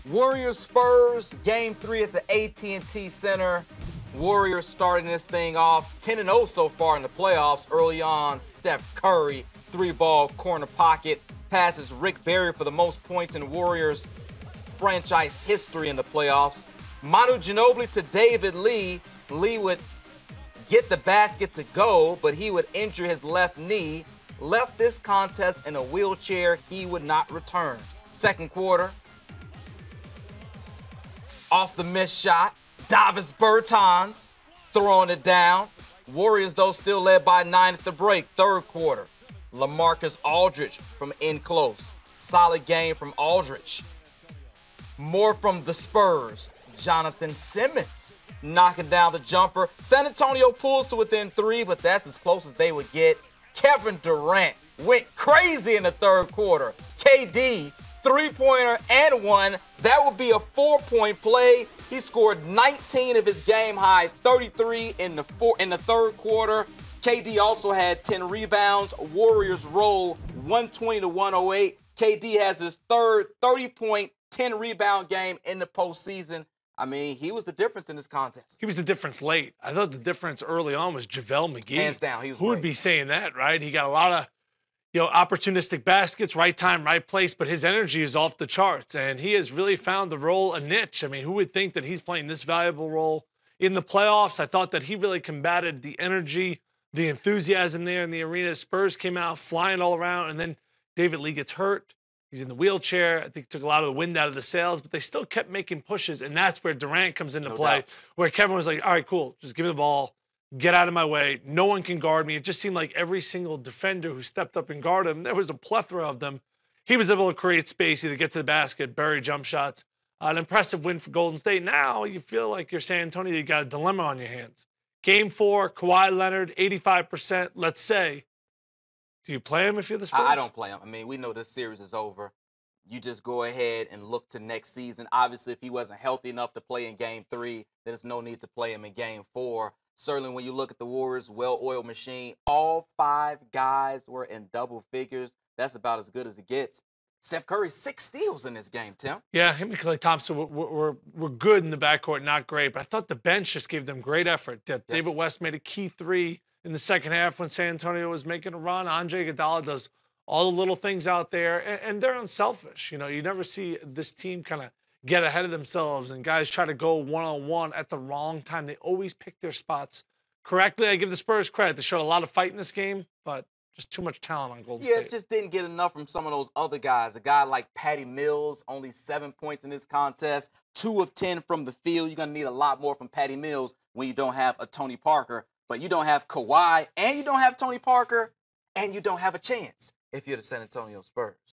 Warriors Spurs, game 3 at the AT&T Center. Warriors starting this thing off 10-0 so far in the playoffs. Early on, Steph Curry, 3-ball corner pocket, passes Rick Barry for the most points in Warriors franchise history in the playoffs. Manu Ginobili to David Lee. Lee would get the basket to go, but he would injure his left knee. Left this contest in a wheelchair. He would not return. Second quarter, off the missed shot, Davis Bertans throwing it down. Warriors, though, still led by 9 at the break. Third quarter, LaMarcus Aldridge from in close. Solid game from Aldridge. More from the Spurs. Jonathan Simmons knocking down the jumper. San Antonio pulls to within 3, but that's as close as they would get. Kevin Durant went crazy in the third quarter. KD, three-pointer and one. That would be a 4-point play. He scored 19 of his game-high 33 in the third quarter. KD also had 10 rebounds. Warriors roll 120-108. KD has his third 30-point, 10-rebound game in the postseason. I mean, he was the difference in this contest. He was the difference late. I thought the difference early on was JaVale McGee. Hands down, he was Who would be saying that, right? He got a lot of, opportunistic baskets, right time, right place, but his energy is off the charts, and he has really found the role a niche. I mean, who would think that he's playing this valuable role in the playoffs? I thought that he really combated the energy, the enthusiasm there in the arena. Spurs came out flying all around, and then David Lee gets hurt. He's in the wheelchair. I think took a lot of the wind out of the sails, but they still kept making pushes, and that's where Durant comes into play, where Kevin was like, all right, cool, just give me the ball, get out of my way. No one can guard me. It just seemed like every single defender who stepped up and guarded him, there was a plethora of them. He was able to create space, either get to the basket, bury jump shots. An impressive win for Golden State. Now you feel like you're San Antonio, you got a dilemma on your hands. Game 4, Kawhi Leonard, 85%, let's say. Do you play him if you're the Spurs? I don't play him. I mean, we know this series is over. You just go ahead and look to next season. Obviously, if he wasn't healthy enough to play in Game 3, there's no need to play him in Game 4. Certainly, when you look at the Warriors' well-oiled machine, all 5 guys were in double figures. That's about as good as it gets. Steph Curry, 6 steals in this game, Tim. Yeah, him and Klay Thompson were good in the backcourt, not great. But I thought the bench just gave them great effort. David West made a key 3 in the second half when San Antonio was making a run. Andre Iguodala does all the little things out there, and they're unselfish. You never see this team kind of get ahead of themselves and guys try to go one-on-one at the wrong time. They always pick their spots correctly. I give the Spurs credit. They showed a lot of fight in this game, but just too much talent on Golden State. Yeah, just didn't get enough from some of those other guys. A guy like Patty Mills, only 7 points in this contest, 2 of 10 from the field. You're going to need a lot more from Patty Mills when you don't have a Tony Parker. But you don't have Kawhi, and you don't have Tony Parker, and you don't have a chance if you're the San Antonio Spurs.